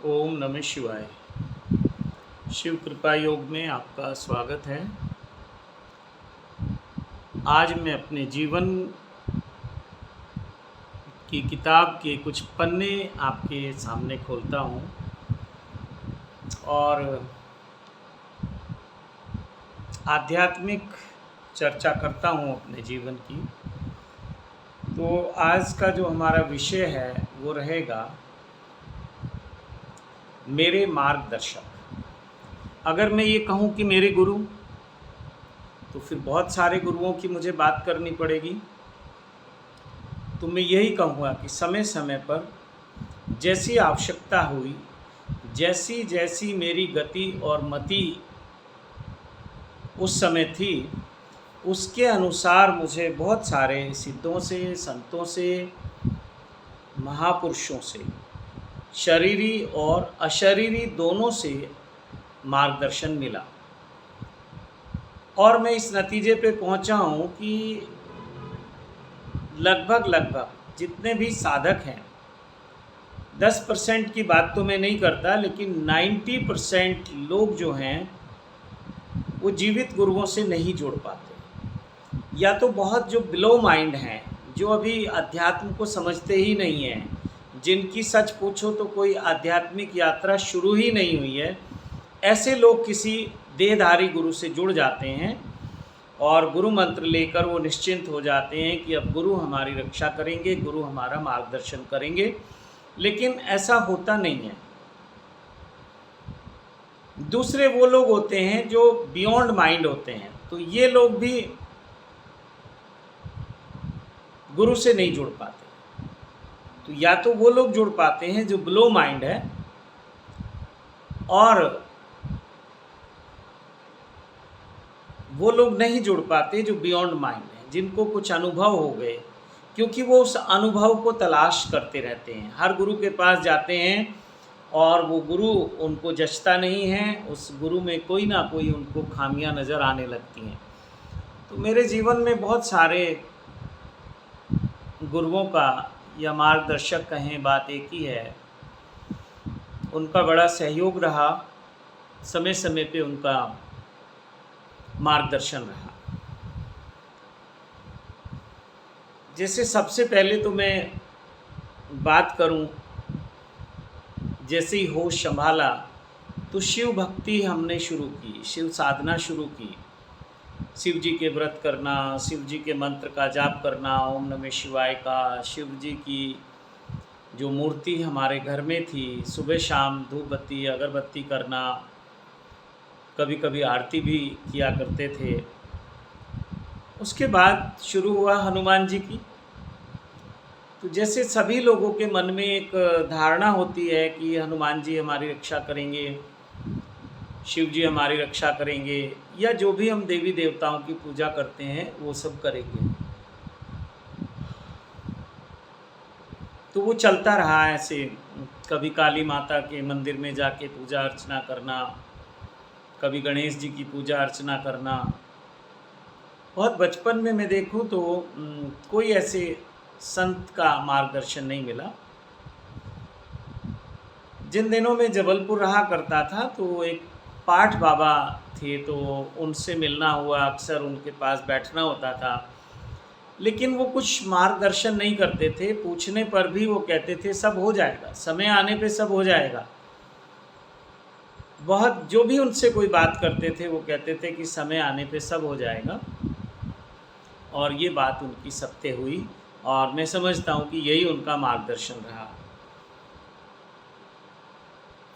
ओम नमः शिवाय। शिव कृपा योग में आपका स्वागत है। आज मैं अपने जीवन की किताब के कुछ पन्ने आपके सामने खोलता हूँ और आध्यात्मिक चर्चा करता हूँ अपने जीवन की। तो आज का जो हमारा विषय है वो रहेगा मेरे मार्गदर्शक। अगर मैं ये कहूँ कि मेरे गुरु, तो फिर बहुत सारे गुरुओं की मुझे बात करनी पड़ेगी। तो मैं यही कहूँगा कि समय समय पर जैसी आवश्यकता हुई, जैसी जैसी मेरी गति और मति उस समय थी, उसके अनुसार मुझे बहुत सारे सिद्धों से, संतों से, महापुरुषों से, शरीरी और अशरीरी दोनों से मार्गदर्शन मिला। और मैं इस नतीजे पे पहुंचा हूं कि लगभग जितने भी साधक हैं, 10% की बात तो मैं नहीं करता, लेकिन 90% लोग जो हैं वो जीवित गुरुओं से नहीं जुड़ पाते, या तो बहुत जो बिलो माइंड हैं, जो अभी अध्यात्म को समझते ही नहीं हैं, जिनकी सच पूछो तो कोई आध्यात्मिक यात्रा शुरू ही नहीं हुई है, ऐसे लोग किसी देहधारी गुरु से जुड़ जाते हैं और गुरु मंत्र लेकर वो निश्चिंत हो जाते हैं कि अब गुरु हमारी रक्षा करेंगे, गुरु हमारा मार्गदर्शन करेंगे। लेकिन ऐसा होता नहीं है। दूसरे वो लोग होते हैं जो बियॉन्ड माइंड होते हैं, तो ये लोग भी गुरु से नहीं जुड़ पाते। तो या तो वो लोग जुड़ पाते हैं जो बिलो माइंड है, और वो लोग नहीं जुड़ पाते जो बियॉन्ड माइंड है, जिनको कुछ अनुभव हो गए, क्योंकि वो उस अनुभव को तलाश करते रहते हैं। हर गुरु के पास जाते हैं और वो गुरु उनको जचता नहीं है, उस गुरु में कोई ना कोई उनको खामियां नज़र आने लगती हैं। तो मेरे जीवन में बहुत सारे गुरुओं का या मार्गदर्शक कहें, बात एक ही है, उनका बड़ा सहयोग रहा, समय समय पे उनका मार्गदर्शन रहा। जैसे सबसे पहले तो मैं बात करूं, जैसे ही होश संभाला तो शिव भक्ति हमने शुरू की, शिव साधना शुरू की, शिव जी के व्रत करना, शिव जी के मंत्र का जाप करना, ओम नमः शिवाय का, शिव जी की जो मूर्ति हमारे घर में थी, सुबह शाम धूप बत्ती अगरबत्ती करना, कभी कभी आरती भी किया करते थे। उसके बाद शुरू हुआ हनुमान जी की। तो जैसे सभी लोगों के मन में एक धारणा होती है कि हनुमान जी हमारी रक्षा करेंगे, शिव जी हमारी रक्षा करेंगे, या जो भी हम देवी देवताओं की पूजा करते हैं वो सब करेंगे। तो वो चलता रहा ऐसे, कभी काली माता के मंदिर में जाके पूजा अर्चना करना, कभी गणेश जी की पूजा अर्चना करना। बहुत बचपन में मैं देखूं तो कोई ऐसे संत का मार्गदर्शन नहीं मिला। जिन दिनों में जबलपुर रहा करता था तो एक पाठ बाबा थे, तो उनसे मिलना हुआ, अक्सर उनके पास बैठना होता था, लेकिन वो कुछ मार्गदर्शन नहीं करते थे। पूछने पर भी वो कहते थे सब हो जाएगा, समय आने पे सब हो जाएगा। बहुत जो भी उनसे कोई बात करते थे वो कहते थे कि समय आने पे सब हो जाएगा, और ये बात उनकी सत्य हुई, और मैं समझता हूँ कि यही उनका मार्गदर्शन रहा।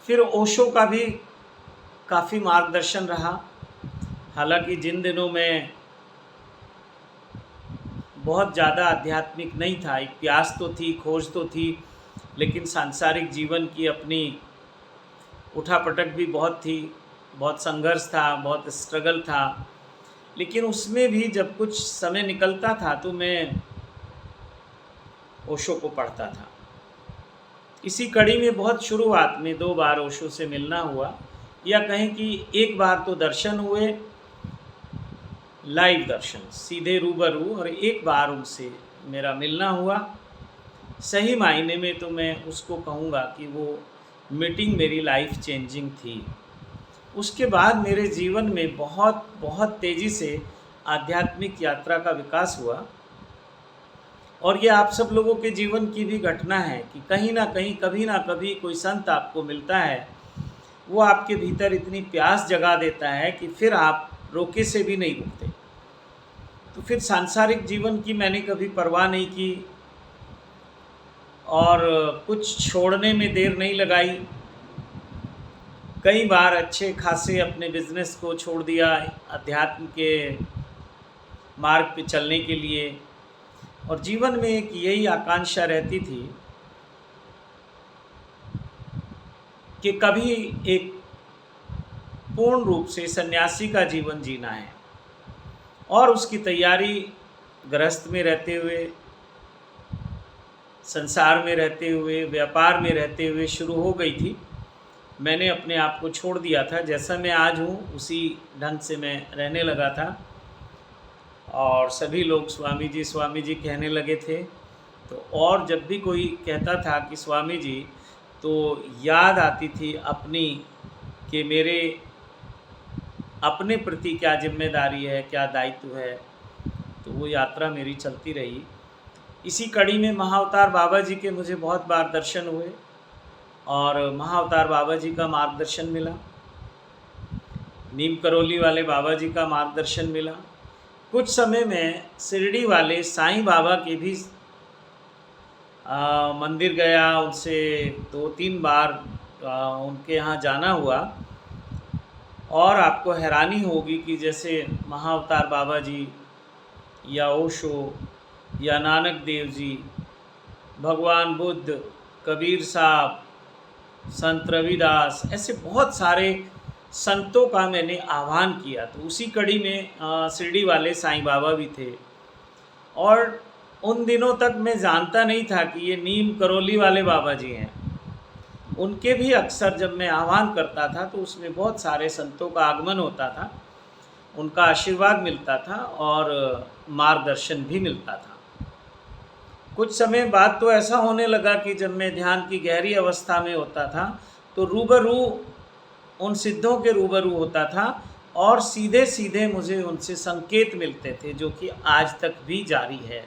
फिर ओशो का भी काफ़ी मार्गदर्शन रहा। हालांकि जिन दिनों में बहुत ज़्यादा आध्यात्मिक नहीं था, एक प्यास तो थी, खोज तो थी, लेकिन सांसारिक जीवन की अपनी उठापटक भी बहुत थी, बहुत संघर्ष था, बहुत स्ट्रगल था। लेकिन उसमें भी जब कुछ समय निकलता था तो मैं ओशो को पढ़ता था। इसी कड़ी में बहुत शुरुआत में 2 बार ओशो से मिलना हुआ, या कहें कि एक बार तो दर्शन हुए, लाइव दर्शन, सीधे रूबरू, और एक बार उनसे मेरा मिलना हुआ। सही मायने में तो मैं उसको कहूँगा कि वो मीटिंग मेरी लाइफ चेंजिंग थी। उसके बाद मेरे जीवन में बहुत बहुत तेज़ी से आध्यात्मिक यात्रा का विकास हुआ। और ये आप सब लोगों के जीवन की भी घटना है कि कहीं ना कहीं कभी ना कभी कोई संत आपको मिलता है, वो आपके भीतर इतनी प्यास जगा देता है कि फिर आप रोके से भी नहीं रुकते। तो फिर सांसारिक जीवन की मैंने कभी परवाह नहीं की और कुछ छोड़ने में देर नहीं लगाई। कई बार अच्छे खासे अपने बिजनेस को छोड़ दिया अध्यात्म के मार्ग पे चलने के लिए। और जीवन में एक यही आकांक्षा रहती थी कि कभी एक पूर्ण रूप से सन्यासी का जीवन जीना है। और उसकी तैयारी गृहस्थ में रहते हुए, संसार में रहते हुए, व्यापार में रहते हुए शुरू हो गई थी। मैंने अपने आप को छोड़ दिया था, जैसा मैं आज हूँ उसी ढंग से मैं रहने लगा था। और सभी लोग स्वामी जी कहने लगे थे। तो और जब भी कोई कहता था कि स्वामी जी, तो याद आती थी अपनी कि मेरे अपने प्रति क्या जिम्मेदारी है, क्या दायित्व है। तो वो यात्रा मेरी चलती रही। इसी कड़ी में महाअवतार बाबा जी के मुझे बहुत बार दर्शन हुए और महाअवतार बाबा जी का मार्गदर्शन मिला, नीम करौली वाले बाबा जी का मार्गदर्शन मिला। कुछ समय में शिरडी वाले साईं बाबा के भी मंदिर गया, उनसे 2-3 बार उनके यहाँ जाना हुआ। और आपको हैरानी होगी कि जैसे महाअवतार बाबा जी या ओशो या नानक देव जी, भगवान बुद्ध, कबीर साहब, संत रविदास, ऐसे बहुत सारे संतों का मैंने आह्वान किया। तो उसी कड़ी में शिरडी वाले साईं बाबा भी थे। और उन दिनों तक मैं जानता नहीं था कि ये नीम करौली वाले बाबा जी हैं। उनके भी अक्सर जब मैं आह्वान करता था तो उसमें बहुत सारे संतों का आगमन होता था, उनका आशीर्वाद मिलता था और मार्गदर्शन भी मिलता था। कुछ समय बाद तो ऐसा होने लगा कि जब मैं ध्यान की गहरी अवस्था में होता था तो रूबरू उन सिद्धों के रूबरू होता था और सीधे सीधे मुझे उनसे संकेत मिलते थे, जो कि आज तक भी जारी है।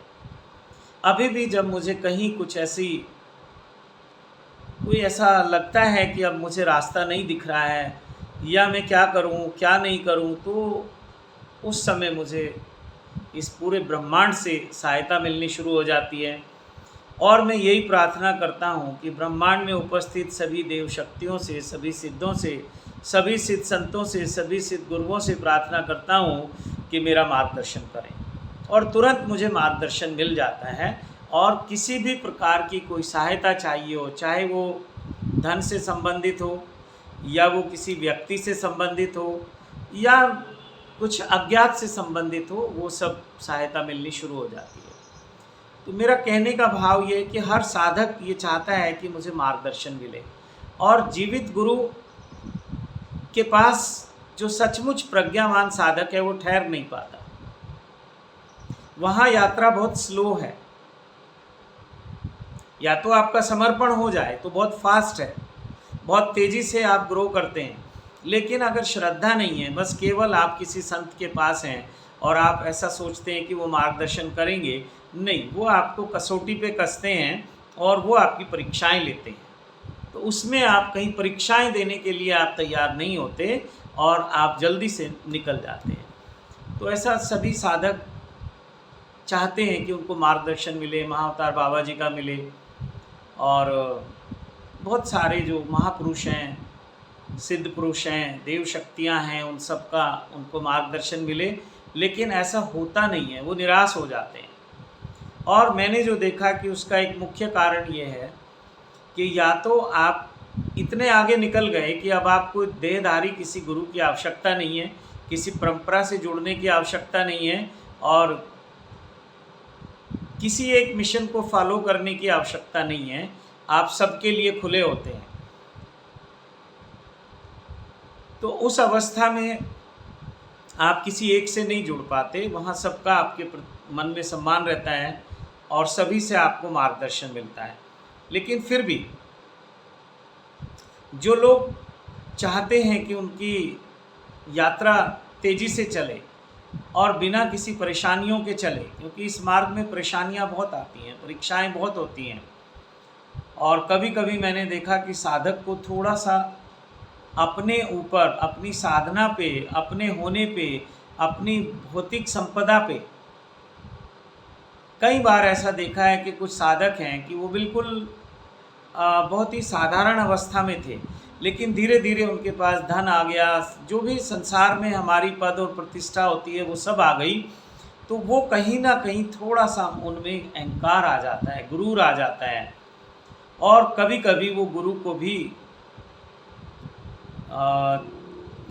अभी भी जब मुझे कहीं कुछ कोई ऐसा लगता है कि अब मुझे रास्ता नहीं दिख रहा है या मैं क्या करूं क्या नहीं करूं, तो उस समय मुझे इस पूरे ब्रह्मांड से सहायता मिलनी शुरू हो जाती है। और मैं यही प्रार्थना करता हूं कि ब्रह्मांड में उपस्थित सभी देव शक्तियों से, सभी सिद्धों से, सभी सिद्ध संतों से, सभी सिद्ध गुरुओं से प्रार्थना करता हूं कि मेरा मार्गदर्शन करें। और तुरंत मुझे मार्गदर्शन मिल जाता है। और किसी भी प्रकार की कोई सहायता चाहिए हो, चाहे वो धन से संबंधित हो या वो किसी व्यक्ति से संबंधित हो या कुछ अज्ञात से संबंधित हो, वो सब सहायता मिलनी शुरू हो जाती है। तो मेरा कहने का भाव ये है कि हर साधक ये चाहता है कि मुझे मार्गदर्शन मिले। और जीवित गुरु के पास जो सचमुच प्रज्ञावान साधक है वो ठहर नहीं पाता, वहाँ यात्रा बहुत स्लो है। या तो आपका समर्पण हो जाए तो बहुत फास्ट है, बहुत तेज़ी से आप ग्रो करते हैं। लेकिन अगर श्रद्धा नहीं है, बस केवल आप किसी संत के पास हैं और आप ऐसा सोचते हैं कि वो मार्गदर्शन करेंगे, नहीं, वो आपको कसौटी पे कसते हैं और वो आपकी परीक्षाएं लेते हैं। तो उसमें आप कहीं परीक्षाएं देने के लिए आप तैयार नहीं होते और आप जल्दी से निकल जाते हैं। तो ऐसा सभी साधक चाहते हैं कि उनको मार्गदर्शन मिले, महाअवतार बाबा जी का मिले। और बहुत सारे जो महापुरुष हैं, सिद्ध पुरुष हैं, देव शक्तियाँ हैं, उन सब का उनको मार्गदर्शन मिले। लेकिन ऐसा होता नहीं है, वो निराश हो जाते हैं। और मैंने जो देखा कि उसका एक मुख्य कारण ये है कि या तो आप इतने आगे निकल गए कि अब आपको देहधारी किसी गुरु की आवश्यकता नहीं है, किसी परंपरा से जुड़ने की आवश्यकता नहीं है और किसी एक मिशन को फॉलो करने की आवश्यकता नहीं है। आप सबके लिए खुले होते हैं। तो उस अवस्था में आप किसी एक से नहीं जुड़ पाते, वहाँ सबका आपके मन में सम्मान रहता है और सभी से आपको मार्गदर्शन मिलता है। लेकिन फिर भी जो लोग चाहते हैं कि उनकी यात्रा तेज़ी से चले और बिना किसी परेशानियों के चले, क्योंकि इस मार्ग में परेशानियां बहुत आती हैं, परीक्षाएं बहुत होती हैं। और कभी कभी मैंने देखा कि साधक को थोड़ा सा अपने ऊपर, अपनी साधना पे, अपने होने पे, अपनी भौतिक संपदा पे, कई बार ऐसा देखा है कि कुछ साधक हैं कि वो बिल्कुल बहुत ही साधारण अवस्था में थे, लेकिन धीरे धीरे उनके पास धन आ गया, जो भी संसार में हमारी पद और प्रतिष्ठा होती है वो सब आ गई, तो वो कहीं ना कहीं थोड़ा सा उनमें अहंकार आ जाता है, गुरूर आ जाता है। और कभी कभी वो गुरु को भी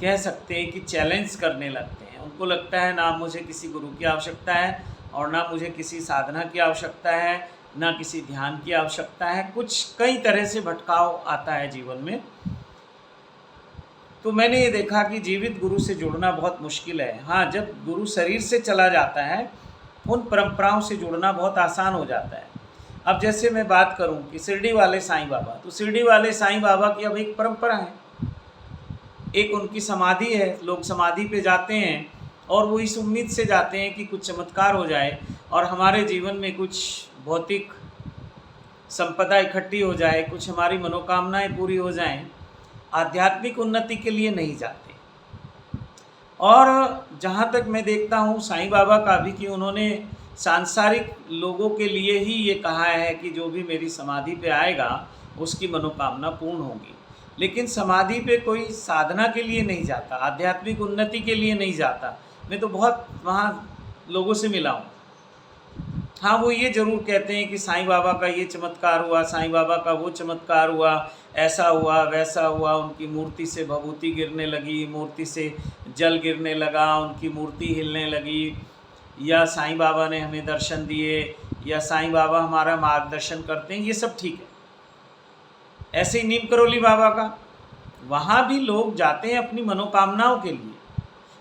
कह सकते हैं कि चैलेंज करने लगते हैं। उनको लगता है ना मुझे किसी गुरु की आवश्यकता है और ना मुझे किसी साधना की आवश्यकता है, ना किसी ध्यान की आवश्यकता है। कुछ कई तरह से भटकाव आता है जीवन में। तो मैंने ये देखा कि जीवित गुरु से जुड़ना बहुत मुश्किल है। हाँ, जब गुरु शरीर से चला जाता है उन परंपराओं से जुड़ना बहुत आसान हो जाता है। अब जैसे मैं बात करूं कि शिरडी वाले साईं बाबा, तो शिरडी वाले साईं बाबा की अब एक परंपरा है, एक उनकी समाधि है। लोग समाधि पे जाते हैं और वो इस उम्मीद से जाते हैं कि कुछ चमत्कार हो जाए और हमारे जीवन में कुछ भौतिक संपदा इकट्ठी हो जाए, कुछ हमारी मनोकामनाएं पूरी हो जाएं। आध्यात्मिक उन्नति के लिए नहीं जाते। और जहाँ तक मैं देखता हूँ साईं बाबा का भी, कि उन्होंने सांसारिक लोगों के लिए ही ये कहा है कि जो भी मेरी समाधि पे आएगा उसकी मनोकामना पूर्ण होगी। लेकिन समाधि पे कोई साधना के लिए नहीं जाता, आध्यात्मिक उन्नति के लिए नहीं जाता। मैं तो बहुत वहाँ लोगों से मिला हूँ। हाँ, वो ये ज़रूर कहते हैं कि साईं बाबा का ये चमत्कार हुआ, साईं बाबा का वो चमत्कार हुआ, ऐसा हुआ वैसा हुआ, उनकी मूर्ति से भभूति गिरने लगी, मूर्ति से जल गिरने लगा, उनकी मूर्ति हिलने लगी, या साईं बाबा ने हमें दर्शन दिए, या साईं बाबा हमारा मार्गदर्शन करते हैं। ये सब ठीक है। ऐसे ही नीम करोली बाबा का, वहाँ भी लोग जाते हैं अपनी मनोकामनाओं के लिए।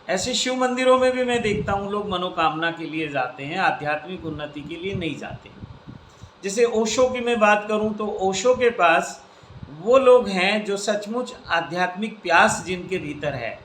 ऐसे शिव मंदिरों में भी मैं देखता हूँ लोग मनोकामना के लिए जाते हैं, आध्यात्मिक उन्नति के लिए नहीं जाते। जैसे ओशो की मैं बात करूँ तो ओशो के पास वो लोग हैं जो सचमुच आध्यात्मिक प्यास जिनके भीतर है,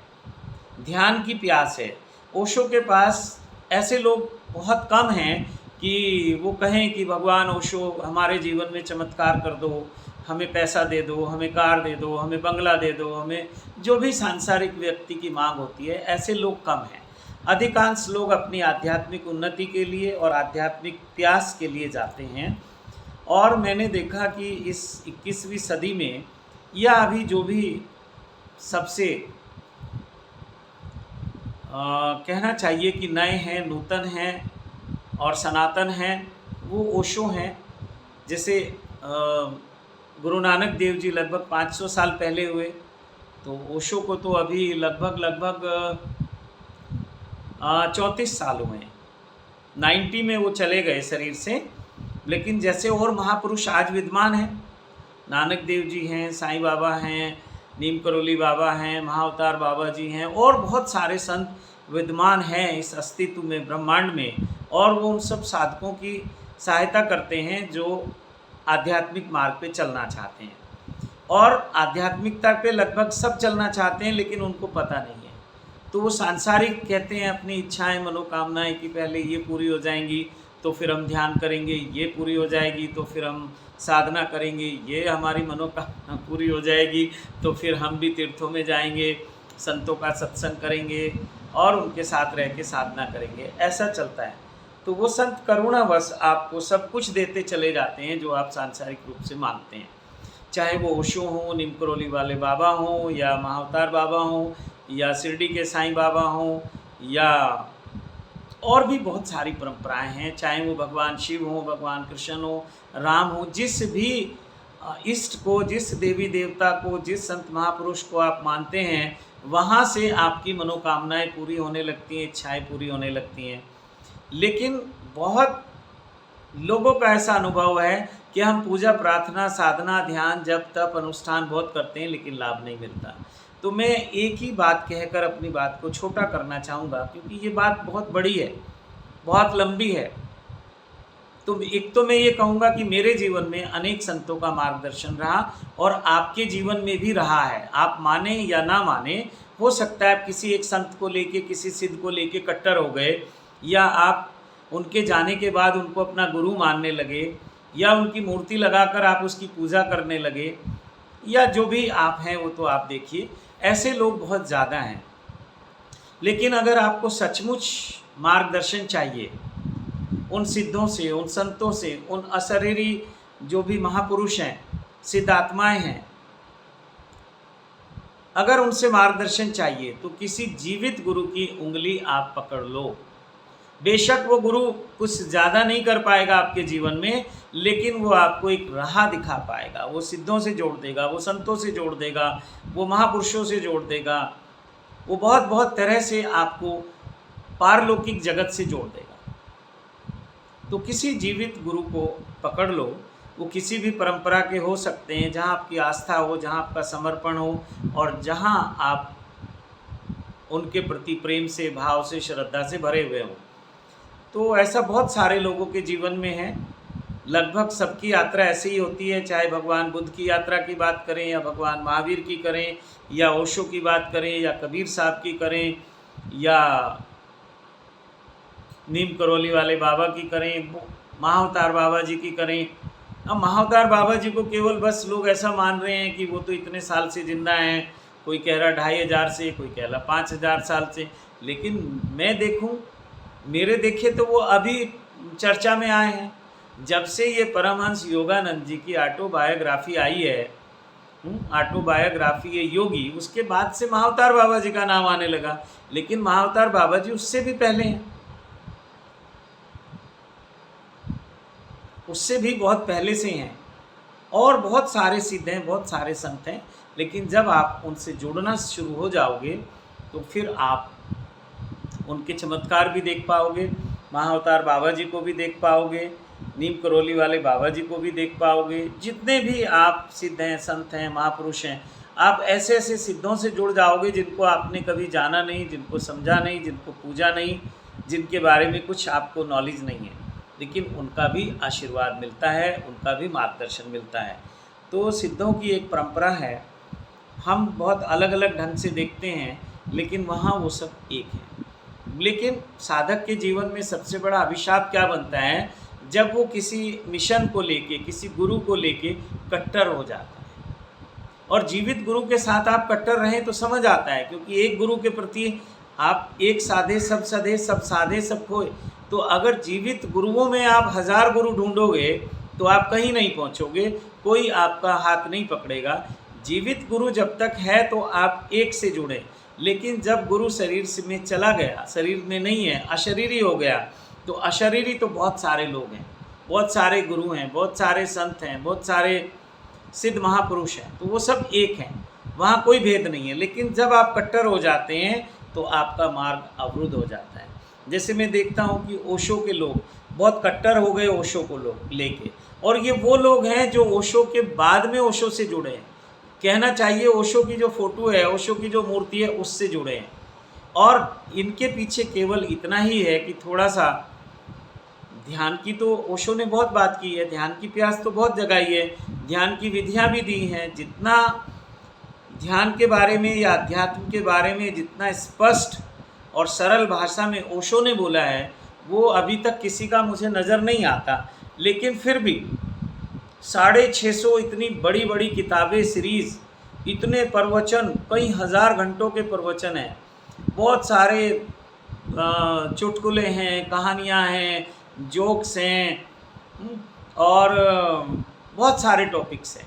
ध्यान की प्यास है। ओशो के पास ऐसे लोग बहुत कम हैं कि वो कहें कि भगवान ओशो हमारे जीवन में चमत्कार कर दो, हमें पैसा दे दो, हमें कार दे दो, हमें बंगला दे दो, हमें जो भी सांसारिक व्यक्ति की मांग होती है। ऐसे लोग कम हैं। अधिकांश लोग अपनी आध्यात्मिक उन्नति के लिए और आध्यात्मिक प्यास के लिए जाते हैं। और मैंने देखा कि इस 21वीं सदी में, या अभी जो भी सबसे कहना चाहिए कि नए हैं, नूतन हैं और सनातन हैं, वो ओशो हैं। जैसे गुरु नानक देव जी लगभग 500 साल पहले हुए, तो ओशो को तो अभी लगभग 34 साल हुए हैं। 90 में वो चले गए शरीर से। लेकिन जैसे और महापुरुष आज विद्यमान हैं, नानक देव जी हैं, साईं बाबा हैं, नीम करोली बाबा हैं, महाअवतार बाबा जी हैं, और बहुत सारे संत विद्यमान हैं इस अस्तित्व में, ब्रह्मांड में। और वो उन सब साधकों की सहायता करते हैं जो आध्यात्मिक मार्ग पे चलना चाहते हैं। और आध्यात्मिकता पे लगभग सब चलना चाहते हैं, लेकिन उनको पता नहीं है। तो वो सांसारिक कहते हैं अपनी इच्छाएं, मनोकामनाएं कि पहले ये पूरी हो जाएंगी तो फिर हम ध्यान करेंगे, ये पूरी हो जाएगी तो फिर हम साधना करेंगे, ये हमारी मनोकामना पूरी हो जाएगी तो फिर हम भी तीर्थों में जाएंगे, संतों का सत्संग करेंगे और उनके साथ रह के साधना करेंगे। ऐसा चलता है। तो वो संत करुणावश आपको सब कुछ देते चले जाते हैं जो आप सांसारिक रूप से मांगते हैं। चाहे वो ओशो हों, नीम करोली वाले बाबा हों, या महाअवतार बाबा हों, या शिरडी के साईं बाबा हों, या और भी बहुत सारी परंपराएं हैं। चाहे वो भगवान शिव हों, भगवान कृष्ण हो, राम हो, जिस भी इष्ट को, जिस देवी देवता को, जिस संत महापुरुष को आप मानते हैं, वहाँ से आपकी मनोकामनाएं पूरी होने लगती हैं, इच्छाएं पूरी होने लगती हैं। लेकिन बहुत लोगों का ऐसा अनुभव है कि हम पूजा, प्रार्थना, साधना, ध्यान, जप, तप, अनुष्ठान बहुत करते हैं, लेकिन लाभ नहीं मिलता। तो मैं एक ही बात कहकर अपनी बात को छोटा करना चाहूँगा, क्योंकि ये बात बहुत बड़ी है, बहुत लंबी है। तो एक तो मैं ये कहूँगा कि मेरे जीवन में अनेक संतों का मार्गदर्शन रहा और आपके जीवन में भी रहा है। आप माने या ना माने, हो सकता है आप किसी एक संत को लेके, किसी सिद्ध को लेके कट्टर हो गए, या आप उनके जाने के बाद उनको अपना गुरु मानने लगे, या उनकी मूर्ति लगाकर आप उसकी पूजा करने लगे, या जो भी आप हैं वो तो आप देखिए, ऐसे लोग बहुत ज़्यादा हैं। लेकिन अगर आपको सचमुच मार्गदर्शन चाहिए उन सिद्धों से, उन संतों से, उन अशरीरी जो भी महापुरुष हैं, सिद्धात्माएं हैं, अगर उनसे मार्गदर्शन चाहिए तो किसी जीवित गुरु की उंगली आप पकड़ लो। बेशक वो गुरु कुछ ज़्यादा नहीं कर पाएगा आपके जीवन में, लेकिन वो आपको एक राह दिखा पाएगा। वो सिद्धों से जोड़ देगा, वो संतों से जोड़ देगा, वो महापुरुषों से जोड़ देगा, वो बहुत बहुत तरह से आपको पारलौकिक जगत से जोड़ देगा। तो किसी जीवित गुरु को पकड़ लो। वो किसी भी परंपरा के हो सकते हैं, जहाँ आपकी आस्था हो, जहाँ आपका समर्पण हो, और जहाँ आप उनके प्रति प्रेम से, भाव से, श्रद्धा से भरे हुए हों। तो ऐसा बहुत सारे लोगों के जीवन में है। लगभग सबकी यात्रा ऐसे ही होती है, चाहे भगवान बुद्ध की यात्रा की बात करें, या भगवान महावीर की करें, या ओशो की बात करें, या कबीर साहब की करें, या नीम करौली वाले बाबा की करें, महाअवतार बाबा जी की करें। अब महाअवतार बाबा जी को केवल बस लोग ऐसा मान रहे हैं कि वो तो इतने साल से जिंदा हैं, कोई कह रहा 2500 से, कोई कह रहा 5000 साल से। लेकिन मैं देखूं, मेरे देखे तो वो अभी चर्चा में आए हैं। जब से ये परमहंस योगानंद जी की ऑटोबायोग्राफी आई है, ऑटोबायोग्राफी ये योगी, उसके बाद से महाअवतार बाबा जी का नाम आने लगा। लेकिन महाअवतार बाबा जी उससे भी पहले हैं, उससे भी बहुत पहले से हैं, और बहुत सारे सिद्ध हैं, बहुत सारे संत हैं। लेकिन जब आप उनसे जुड़ना शुरू हो जाओगे तो फिर आप उनके चमत्कार भी देख पाओगे, महाअवतार बाबा जी को भी देख पाओगे, नीम करौली वाले बाबा जी को भी देख पाओगे। जितने भी आप सिद्ध हैं, संत हैं, महापुरुष हैं, आप ऐसे ऐसे सिद्धों से जुड़ जाओगे जिनको आपने कभी जाना नहीं, जिनको समझा नहीं, जिनको पूजा नहीं, जिनके बारे में कुछ आपको नॉलेज नहीं है, लेकिन उनका भी आशीर्वाद मिलता है, उनका भी मार्गदर्शन मिलता है। तो सिद्धों की एक परंपरा है, हम बहुत अलग अलग ढंग से देखते हैं, लेकिन वहाँ वो सब एक है। लेकिन साधक के जीवन में सबसे बड़ा अभिशाप क्या बनता है? जब वो किसी मिशन को लेके, किसी गुरु को लेके कट्टर हो जाता है। और जीवित गुरु के साथ आप कट्टर रहें तो समझ आता है, क्योंकि एक गुरु के प्रति आप एक साधे सब सधे, सब साधे सब खोए। तो अगर जीवित गुरुओं में आप 1000 गुरु ढूंढोगे तो आप कहीं नहीं पहुंचोगे, कोई आपका हाथ नहीं पकड़ेगा। जीवित गुरु जब तक है तो आप एक से जुड़े, लेकिन जब गुरु शरीर से में चला गया, शरीर में नहीं है, अशरीरी हो गया, तो अशरीरी तो बहुत सारे लोग हैं, बहुत सारे गुरु हैं, बहुत सारे संत हैं, बहुत सारे सिद्ध महापुरुष हैं, तो वो सब एक हैं, वहाँ कोई भेद नहीं है। लेकिन जब आप कट्टर हो जाते हैं तो आपका मार्ग अवरुद्ध हो जाता है। जैसे मैं देखता हूँ कि ओशो के लोग बहुत कट्टर हो गए ओशो को लोग लेके, और ये वो लोग हैं जो ओशो के बाद में ओशो से जुड़े हैं। कहना चाहिए ओशो की जो फोटो है, ओशो की जो मूर्ति है, उससे जुड़े हैं। और इनके पीछे केवल इतना ही है कि थोड़ा सा ध्यान की, तो ओशो ने बहुत बात की है, ध्यान की प्यास तो बहुत जगाई है, ध्यान की विधियाँ भी दी हैं। जितना ध्यान के बारे में या अध्यात्म के बारे में जितना स्पष्ट और सरल भाषा में ओशो ने बोला है, वो अभी तक किसी का मुझे नज़र नहीं आता। लेकिन फिर भी 650 इतनी बड़ी बड़ी किताबें, सीरीज़, इतने प्रवचन, कई हज़ार घंटों के प्रवचन हैं, बहुत सारे चुटकुले हैं, कहानियाँ हैं, जोक्स हैं, और बहुत सारे टॉपिक्स हैं।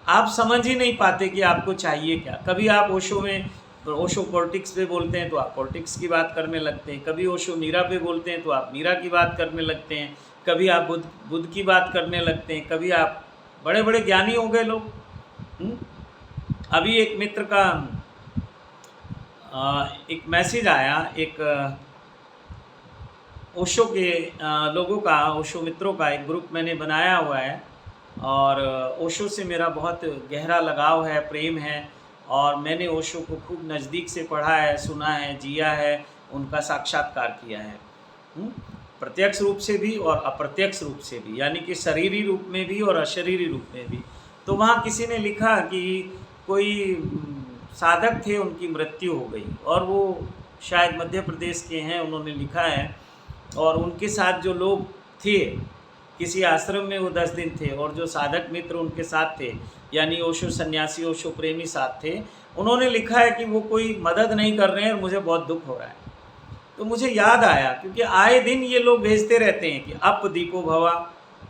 आप समझ ही नहीं पाते कि आपको चाहिए क्या। कभी आप ओशो पॉलिटिक्स पे बोलते हैं तो आप पॉलिटिक्स की बात करने लगते हैं, कभी ओशो मीरा पे बोलते हैं तो आप मीरा की बात करने लगते हैं, कभी आप बुद्ध की बात करने लगते हैं, कभी आप बड़े बड़े ज्ञानी हो गए लोग। अभी एक मित्र का एक मैसेज आया, एक ओशो के लोगों का, ओशो मित्रों का एक ग्रुप मैंने बनाया हुआ है, और ओशो से मेरा बहुत गहरा लगाव है, प्रेम है, और मैंने ओशो को खूब नज़दीक से पढ़ा है, सुना है, जिया है, उनका साक्षात्कार किया है। प्रत्यक्ष रूप से भी और अप्रत्यक्ष रूप से भी, यानी कि शरीरी रूप में भी और अशरीरी रूप में भी। तो वहाँ किसी ने लिखा कि कोई साधक थे, उनकी मृत्यु हो गई, और वो शायद मध्य प्रदेश के हैं, उन्होंने लिखा है। और उनके साथ जो लोग थे, किसी आश्रम में वो 10 दिन थे, और जो साधक मित्र उनके साथ थे, यानी ओशो सन्यासी, ओशो प्रेमी साथ थे, उन्होंने लिखा है कि वो कोई मदद नहीं कर रहे हैं और मुझे बहुत दुख हो रहा है। तो मुझे याद आया, क्योंकि आए दिन ये लोग भेजते रहते हैं कि अप दीपो भवा,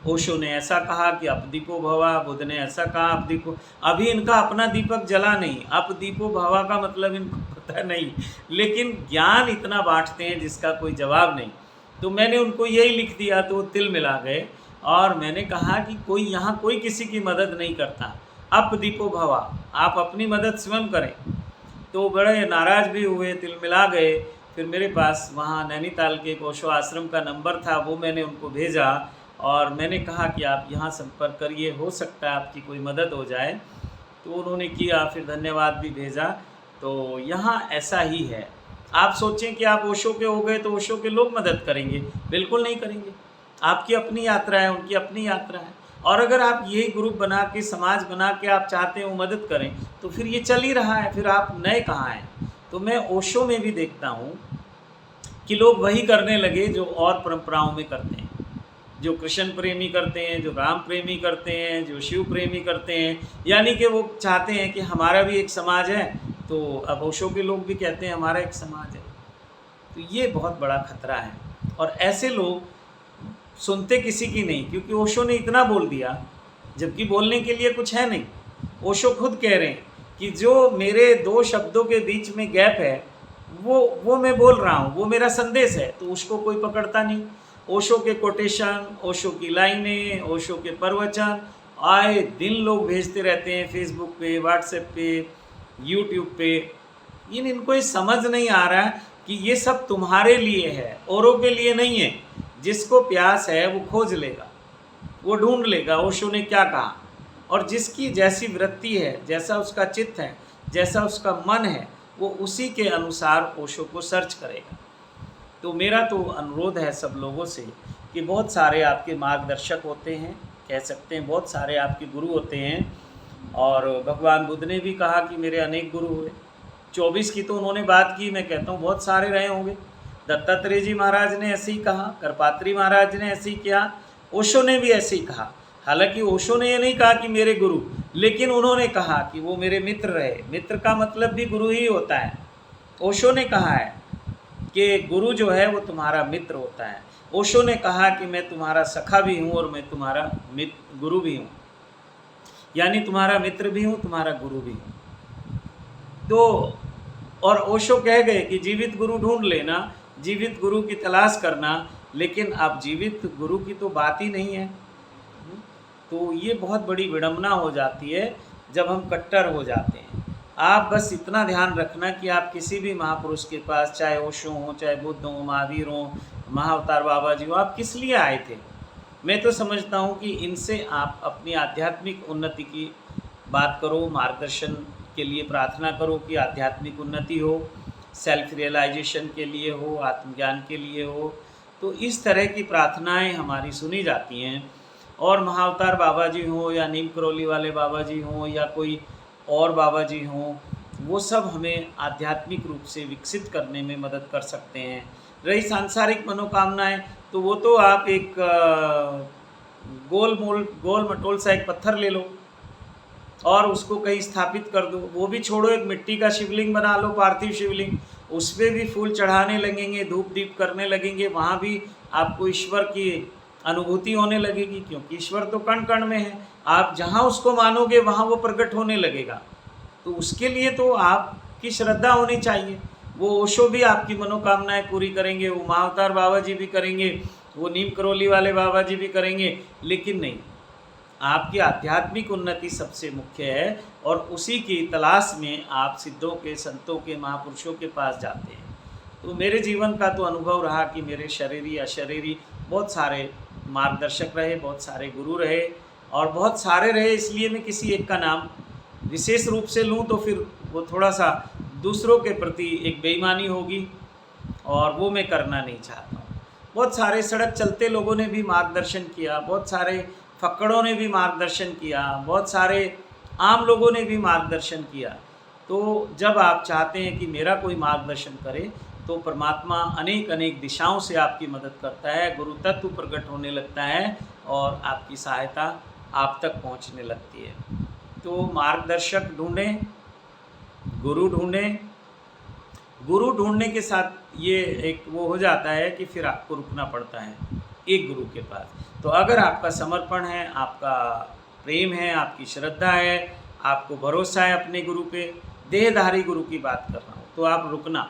ओशो ने ऐसा कहा कि अप दीपो भवा, बुद्ध ने ऐसा कहा अप दीपो। अभी इनका अपना दीपक जला नहीं, अप दीपो भवा का मतलब इनको पता नहीं, लेकिन ज्ञान इतना बांटते हैं जिसका कोई जवाब नहीं। तो मैंने उनको यही लिख दिया, तो वो तिल मिला गए, और मैंने कहा कि कोई यहाँ कोई किसी की मदद नहीं करता, अप दीपो भवा, आप अपनी मदद स्वयं करें। तो बड़े नाराज़ भी हुए, तिल मिला गए। फिर मेरे पास वहाँ नैनीताल के एक ओशो आश्रम का नंबर था, वो मैंने उनको भेजा, और मैंने कहा कि आप यहाँ संपर्क करिए, हो सकता है आपकी कोई मदद हो जाए। तो उन्होंने किया, फिर धन्यवाद भी भेजा। तो यहाँ ऐसा ही है। आप सोचें कि आप ओशो के हो गए तो ओशो के लोग मदद करेंगे, बिल्कुल नहीं करेंगे। आपकी अपनी यात्रा है, उनकी अपनी यात्रा है। और अगर आप यही ग्रुप बना के, समाज बना के आप चाहते हैं वो मदद करें, तो फिर ये चल ही रहा है, फिर आप नए कहाँ हैं। तो मैं ओशो में भी देखता हूँ कि लोग वही करने लगे जो और परंपराओं में करते हैं, जो कृष्ण प्रेमी करते हैं, जो राम प्रेमी करते हैं, जो शिव प्रेमी करते हैं, यानी कि वो चाहते हैं कि हमारा भी एक समाज है। तो अब ओशो के लोग भी कहते हैं हमारा एक समाज है। तो ये बहुत बड़ा खतरा है, और ऐसे लोग सुनते किसी की नहीं, क्योंकि ओशो ने इतना बोल दिया, जबकि बोलने के लिए कुछ है नहीं। ओशो खुद कह रहे हैं कि जो मेरे 2 शब्दों के बीच में गैप है, वो मैं बोल रहा हूँ, वो मेरा संदेश है, तो उसको कोई पकड़ता नहीं। ओशो के कोटेशन, ओशो की लाइनें, ओशो के प्रवचन आए दिन लोग भेजते रहते हैं, फेसबुक पे, व्हाट्सएप पे, यूट्यूब पे। इनको ये समझ नहीं आ रहा है कि ये सब तुम्हारे लिए है, औरों के लिए नहीं है। जिसको प्यास है वो खोज लेगा, वो ढूंढ लेगा ओशो ने क्या कहा, और जिसकी जैसी वृत्ति है, जैसा उसका चित्त है, जैसा उसका मन है, वो उसी के अनुसार ओशो को सर्च करेगा। तो मेरा तो अनुरोध है सब लोगों से कि बहुत सारे आपके मार्गदर्शक होते हैं, कह सकते हैं बहुत सारे आपके गुरु होते हैं, और भगवान बुद्ध ने भी कहा कि मेरे अनेक गुरु हुए। 24 की तो उन्होंने बात की, मैं कहता हूँ बहुत सारे रहे होंगे। दत्तात्रेय जी महाराज ने ऐसे ही कहा, करपात्री महाराज ने ऐसे ही किया, ओशो ने भी ऐसे ही कहा। हालांकि ओशो ने ये नहीं कहा कि मेरे गुरु, लेकिन उन्होंने कहा कि वो मेरे मित्र रहे। मित्र का मतलब भी गुरु ही होता है। ओशो ने कहा है कि गुरु जो है वो तुम्हारा मित्र होता है। ओशो ने कहा कि मैं तुम्हारा सखा भी हूँ और मैं तुम्हारा गुरु भी हूँ, यानी तुम्हारा मित्र भी हूँ, तुम्हारा गुरु भी हूँ। तो और ओशो कह गए कि जीवित गुरु ढूंढ लेना, जीवित गुरु की तलाश करना, लेकिन अब जीवित गुरु की तो बात ही नहीं है। तो ये बहुत बड़ी विडंबना हो जाती है जब हम कट्टर हो जाते हैं। आप बस इतना ध्यान रखना कि आप किसी भी महापुरुष के पास, चाहे ओशो हो, चाहे बुद्ध हो, महावीर हो, महाअवतार बाबा जी हो, आप किस लिए आए थे? मैं तो समझता हूँ कि इनसे आप अपनी आध्यात्मिक उन्नति की बात करो, मार्गदर्शन के लिए प्रार्थना करो कि आध्यात्मिक उन्नति हो, सेल्फ रियलाइजेशन के लिए हो, आत्मज्ञान के लिए हो। तो इस तरह की प्रार्थनाएं हमारी सुनी जाती हैं। और महाअवतार बाबा जी हों, या नीम करौली वाले बाबा जी हों, या कोई और बाबा जी हों, वो सब हमें आध्यात्मिक रूप से विकसित करने में मदद कर सकते हैं। रही सांसारिक मनोकामनाएं, तो वो तो आप एक गोल मटोल सा एक पत्थर ले लो और उसको कहीं स्थापित कर दो। वो भी छोड़ो, एक मिट्टी का शिवलिंग बना लो, पार्थिव शिवलिंग, उस पर भी फूल चढ़ाने लगेंगे, धूप दीप करने लगेंगे, वहाँ भी आपको ईश्वर की अनुभूति होने लगेगी, क्योंकि ईश्वर तो कण कण में है। आप जहाँ उसको मानोगे वहाँ वो प्रकट होने लगेगा। तो उसके लिए तो आपकी श्रद्धा होनी चाहिए। वो ओशो भी आपकी मनोकामनाएं पूरी करेंगे, वो महाअवतार बाबा जी भी करेंगे, वो नीम करौली वाले बाबा जी भी करेंगे, लेकिन नहीं, आपकी आध्यात्मिक उन्नति सबसे मुख्य है, और उसी की तलाश में आप सिद्धों के, संतों के, महापुरुषों के पास जाते हैं। तो मेरे जीवन का तो अनुभव रहा कि मेरे शरीरी अशरीरी बहुत सारे मार्गदर्शक रहे, बहुत सारे गुरु रहे, और बहुत सारे रहे, इसलिए मैं किसी एक का नाम विशेष रूप से लूँ तो फिर वो थोड़ा सा दूसरों के प्रति एक बेईमानी होगी, और वो मैं करना नहीं चाहता हूँ। बहुत सारे सड़क चलते लोगों ने भी मार्गदर्शन किया, बहुत सारे फक्कड़ों ने भी मार्गदर्शन किया, बहुत सारे आम लोगों ने भी मार्गदर्शन किया। तो जब आप चाहते हैं कि मेरा कोई मार्गदर्शन करे तो परमात्मा अनेक अनेक दिशाओं से आपकी मदद करता है, गुरु तत्व प्रकट होने लगता है और आपकी सहायता आप तक पहुंचने लगती है। तो मार्गदर्शक ढूंढें, गुरु ढूंढें। गुरु ढूंढने के साथ ये एक वो हो जाता है कि फिर आपको रुकना पड़ता है एक गुरु के पास। तो अगर आपका समर्पण है, आपका प्रेम है, आपकी श्रद्धा है, आपको भरोसा है अपने गुरु पे, देहधारी गुरु की बात कर रहा हूँ, तो आप रुकना।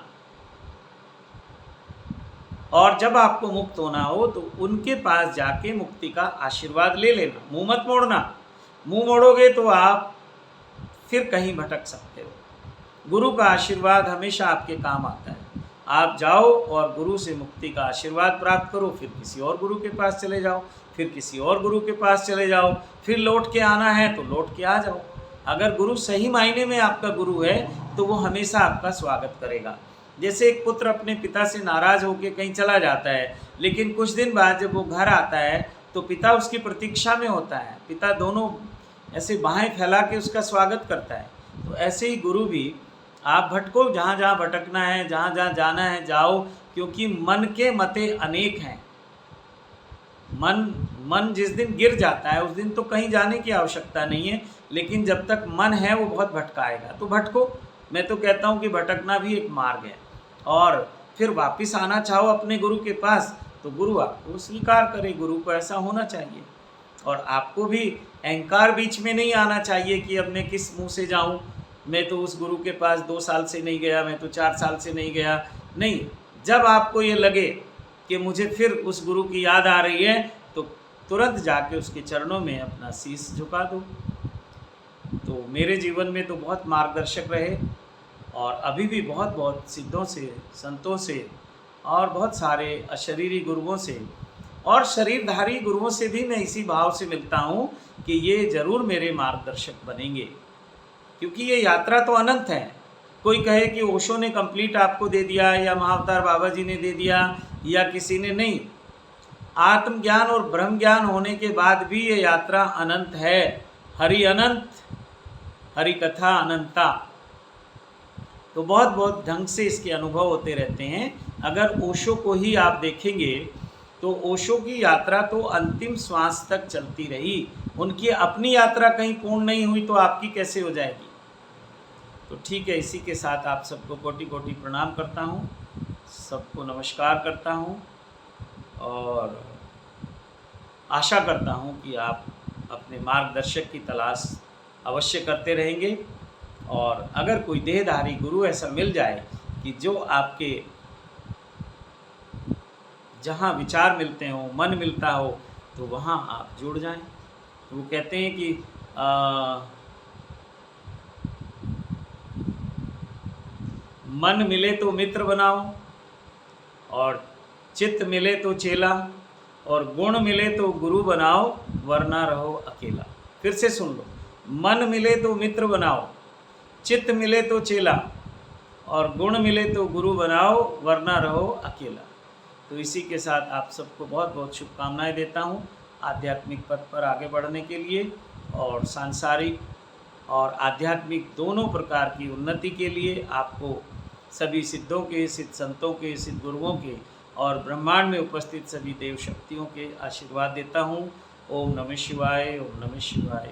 और जब आपको मुक्त होना हो तो उनके पास जाके मुक्ति का आशीर्वाद ले लेना, मुंह मत मोड़ना। मुंह मोड़ोगे तो आप फिर कहीं भटक सकते हो। गुरु का आशीर्वाद हमेशा आपके काम आता है। आप जाओ और गुरु से मुक्ति का आशीर्वाद प्राप्त करो, फिर किसी और गुरु के पास चले जाओ, फिर किसी और गुरु के पास चले जाओ, फिर लौट के आना है तो लौट के आ जाओ। अगर गुरु सही मायने में आपका गुरु है तो वो हमेशा आपका स्वागत करेगा। जैसे एक पुत्र अपने पिता से नाराज़ होकर कहीं चला जाता है, लेकिन कुछ दिन बाद जब वो घर आता है तो पिता उसकी प्रतीक्षा में होता है। पिता दोनों ऐसे बाहें फैला के उसका स्वागत करता है। तो ऐसे ही गुरु भी, आप भटको, जहाँ जहाँ भटकना है, जहाँ जहाँ जाना है जाओ, क्योंकि मन के मते अनेक हैं। मन जिस दिन गिर जाता है उस दिन तो कहीं जाने की आवश्यकता नहीं है, लेकिन जब तक मन है वो बहुत भटकाएगा। तो भटको। मैं तो कहता हूँ कि भटकना भी एक मार्ग है। और फिर वापस आना चाहो अपने गुरु के पास तो गुरु आपको स्वीकार करे। गुरु को ऐसा होना चाहिए। और आपको भी अहंकार बीच में नहीं आना चाहिए कि अब मैं किस मुंह से जाऊं, मैं तो उस गुरु के पास 2 साल से नहीं गया, मैं तो 4 साल से नहीं गया। नहीं, जब आपको ये लगे कि मुझे फिर उस गुरु की याद आ रही है तो तुरंत जाके उसके चरणों में अपना शीश झुका दो। तो मेरे जीवन में तो बहुत मार्गदर्शक रहे और अभी भी बहुत बहुत सिद्धों से, संतों से और बहुत सारे अशरीरी गुरुओं से और शरीरधारी गुरुओं से भी मैं इसी भाव से मिलता हूँ कि ये ज़रूर मेरे मार्गदर्शक बनेंगे, क्योंकि ये यात्रा तो अनंत है। कोई कहे कि ओशो ने कंप्लीट आपको दे दिया या महाअवतार बाबा जी ने दे दिया या किसी ने, नहीं। आत्मज्ञान और ब्रह्म ज्ञान होने के बाद भी ये यात्रा अनंत है। हरि अनंत, हरि कथा अनंता। तो बहुत बहुत ढंग से इसके अनुभव होते रहते हैं। अगर ओशो को ही आप देखेंगे तो ओशो की यात्रा तो अंतिम श्वास तक चलती रही। उनकी अपनी यात्रा कहीं पूर्ण नहीं हुई तो आपकी कैसे हो जाएगी। तो ठीक है, इसी के साथ आप सबको कोटि कोटि प्रणाम करता हूँ, सबको नमस्कार करता हूँ और आशा करता हूँ कि आप अपने मार्गदर्शक की तलाश अवश्य करते रहेंगे। और अगर कोई देहधारी गुरु ऐसा मिल जाए कि जो आपके जहाँ विचार मिलते हों, मन मिलता हो, तो वहाँ आप जुड़ जाएं। तो वो कहते हैं कि मन मिले तो मित्र बनाओ और चित्त मिले तो चेला और गुण मिले तो गुरु बनाओ वरना रहो अकेला। फिर से सुन लो, मन मिले तो मित्र बनाओ, चित्त मिले तो चेला और गुण मिले तो गुरु बनाओ वरना रहो अकेला। तो इसी के साथ आप सबको बहुत बहुत शुभकामनाएं देता हूँ आध्यात्मिक पथ पर आगे बढ़ने के लिए और सांसारिक और आध्यात्मिक दोनों प्रकार की उन्नति के लिए आपको सभी सिद्धों के, सिद्ध संतों के, सिद्ध गुरुओं के और ब्रह्मांड में उपस्थित सभी देव शक्तियों के आशीर्वाद देता हूँ। ओम नमः शिवाय, ओम नमः शिवाय।